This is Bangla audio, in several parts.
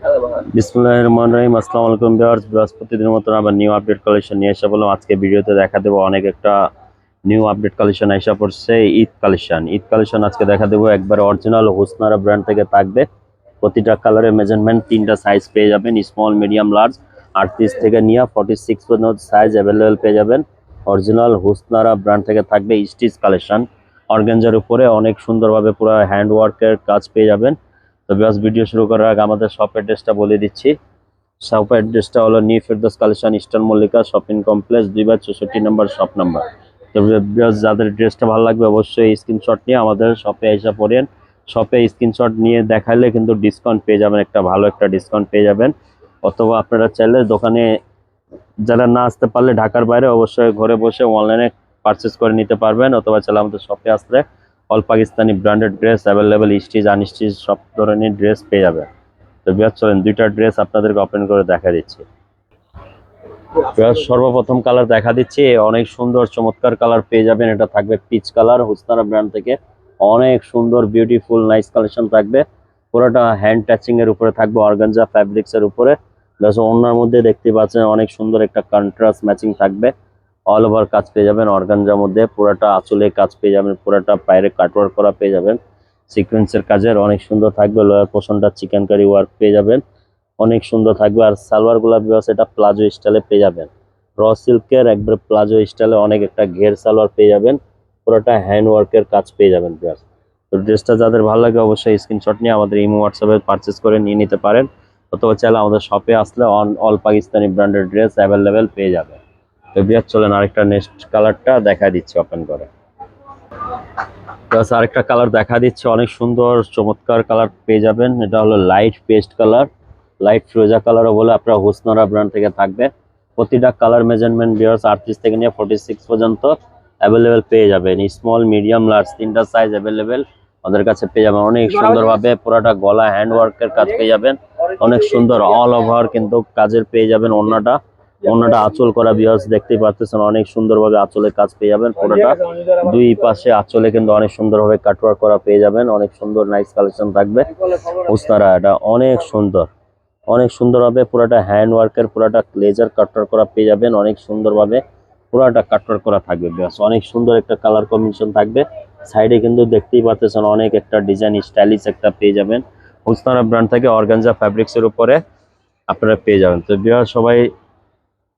বিসমিল্লাহির রহমানির রহিম। আসসালামু আলাইকুম ভিউয়ার্স। বৃহস্পতির মতন আবার নিউ আপডেট কালেকশন নিয়ে এসে বললাম আজকে ভিডিওতে দেখা দেবো অনেক একটা নিউ আপডেট কালেকশন এসে পড়ছে। ঈদ কালেকশন আজকে দেখা দেবো একবার অরিজিনাল হুসনারা ব্র্যান্ড থেকে থাকবে। প্রতিটা কালারের মেজারমেন্ট তিনটা সাইজ পেয়ে যাবেন, স্মল মিডিয়াম লার্জ। 38 থেকে নিয়ে 46 পর্যন্ত সাইজ অ্যাভেলেবেল পেয়ে যাবেন। অরিজিনাল হুসনারা ব্র্যান্ড থেকে থাকবে স্টিচ কালেকশন। অর্গানজার উপরে অনেক সুন্দরভাবে পুরো হ্যান্ড ওয়ার্কের কাজ পেয়ে যাবেন। তো বিকজ ভিডিও শুরু করার আগে আমাদের শপ অ্যাড্রেসটা বলে দিচ্ছি। শপ অ্যাড্রেসটা হলো new Ferdous collection, eastern Mallika shopping complex, 2/64 নম্বর শপ নাম্বার। তো বিকজ যাদের ড্রেসটা ভালো লাগবে অবশ্যই স্ক্রিনশট নিয়ে আমাদের শপে এসে পড়েন। শপে স্ক্রিনশট নিয়ে দেখাইলে কিন্তু ডিসকাউন্ট পেয়ে যাবেন, একটা ভালো একটা ডিসকাউন্ট পেয়ে যাবেন। অথবা আপনারা চাইলে দোকানে, যারা না আসতে পারলে ঢাকার বাইরে, অবশ্যই ঘরে বসে অনলাইনে পারচেস করে নিতে পারবেন। অথবা চাইলে আমাদের শপে আসলে all Pakistani branded dress available, stitch unstitch সব ধরনের ড্রেস পেয়ে যাবেন। তো বিয়ার চলেন দুইটা ড্রেস আপনাদেরকে ওপেন করে দেখা দিচ্ছি। সর্বপ্রথম কালার দেখা দিচ্ছি, অনেক সুন্দর চমৎকার কালার পেয়ে যাবেন। এটা থাকবে পিচ কালার, হুসনারা ব্র্যান্ড থেকে। অনেক সুন্দর বিউটিফুল নাইস কালেকশন থাকবে। পুরোটা হ্যান্ড টাচিং এর উপরে থাকবে, অর্গানজা ফ্যাব্রিক্স এর উপরে। প্লাস ওনার মধ্যে দেখতে পাচ্ছেন অনেক সুন্দর একটা কন্ট্রাস্ট ম্যাচিং থাকবে। অল ওভার কাজ পেয়ে যাবেন অর্গানজার মধ্যে, পুরোটা আঁচলে কাজ পেয়ে যাবেন, পুরোটা বাইরে কাটওয়ার্ক করা পেয়ে যাবেন সিকোয়েন্সের কাজের। অনেক সুন্দর থাকবে। লোয়ার পোর্শনটা চিকেন কারি ওয়ার্ক পেয়ে যাবেন, অনেক সুন্দর থাকবে। আর সালোয়ার গুলা বিকজ এটা প্লাজো স্টাইলে পেয়ে যাবেন, র সিল্কের একবার প্লাজো স্টাইলে অনেক একটা ঘের সালোয়ার পেয়ে যাবেন। পুরোটা হ্যান্ড ওয়ার্কের কাজ পেয়ে যাবেন বিকজ। তো ড্রেসটা যাদের ভালো লাগে অবশ্যই স্ক্রিনশট নিয়ে আমাদের ইমো হোয়াটসঅ্যাপে পারচেস করে নিয়ে নিতে পারেন। অথবা চাইলে আমাদের শপে আসলে all Pakistani branded dress available পেয়ে যাবে। তো বিকজ চলেন আরেকটা নেক্সট কালারটা দেখা দিচ্ছি ওপেন করে। প্লাস আরেকটা কালার দেখা দিচ্ছে, অনেক সুন্দর চমৎকার কালার পেয়ে যাবেন। এটা হলো লাইট পেস্ট কালার, লাইট ফিরোজা কালারও বলে আপনার হুসনারা ব্র্যান্ড থেকে থাকবে। প্রতিটা কালার মেজারমেন্ট বিয়ার্স 38 থেকে নিয়ে 46 পর্যন্ত অ্যাভেলেবেল পেয়ে যাবেন। স্মল মিডিয়াম লার্জ তিনটা সাইজ অ্যাভেলেবেল আমাদের কাছে পেয়ে যাবেন। অনেক সুন্দরভাবে পুরোটা গলা হ্যান্ড ওয়ার্কের কাজ পেয়ে যাবেন, অনেক সুন্দর অল ওভার কিন্তু কাজের পেয়ে যাবেন। অন্যটা আঁচল করা বিয়ার্স দেখতেই পারতেছেন, অনেক সুন্দরভাবে আঁচলের কাজ পেয়ে যাবেন। পুরোটা দুই পাশে আঁচলে কিন্তু অনেক সুন্দরভাবে কাটওয়ার্ক করা পেয়ে যাবেন। অনেক সুন্দর নাইস কালেকশন থাকবে হুসনারা। এটা অনেক সুন্দর, অনেক সুন্দরভাবে পুরোটা হ্যান্ড ওয়ার্কের পুরোটা লেজার কাটওয়ার্ক করা পেয়ে যাবেন। অনেক সুন্দরভাবে পুরোটা কাটওয়ার্ক করা থাকবে বিকজ অনেক সুন্দর একটা কালার কম্বিনেশন থাকবে। সাইডে কিন্তু দেখতেই পাচ্ছেন অনেক একটা ডিজাইন স্টাইলিশ একটা পেয়ে যাবেন। হুসনারা ব্র্যান্ড থেকে অর্গানজা ফ্যাব্রিক্স এর উপরে আপনারা পেয়ে যাবেন। তো বিকজ সবাই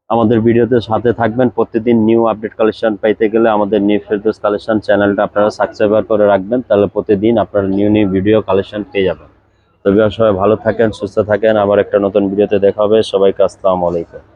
আমাদের ভিডিওতে সাথে থাকবেন। প্রতিদিন নিউ আপডেট কালেকশন পাইতে গেলে আমাদের নিউ ফেরদৌস কালেকশন চ্যানেলটা আপনারা সাবস্ক্রাইব করে রাখবেন, তাহলে প্রতিদিন আপনারা নিউ নিউ ভিডিও কালেকশন পেয়ে যাবেন। তো সবাই ভালো থাকেন, সুস্থ থাকেন। আবার একটা নতুন ভিডিওতে দেখা হবে। সবাইকে আসসালামু আলাইকুম।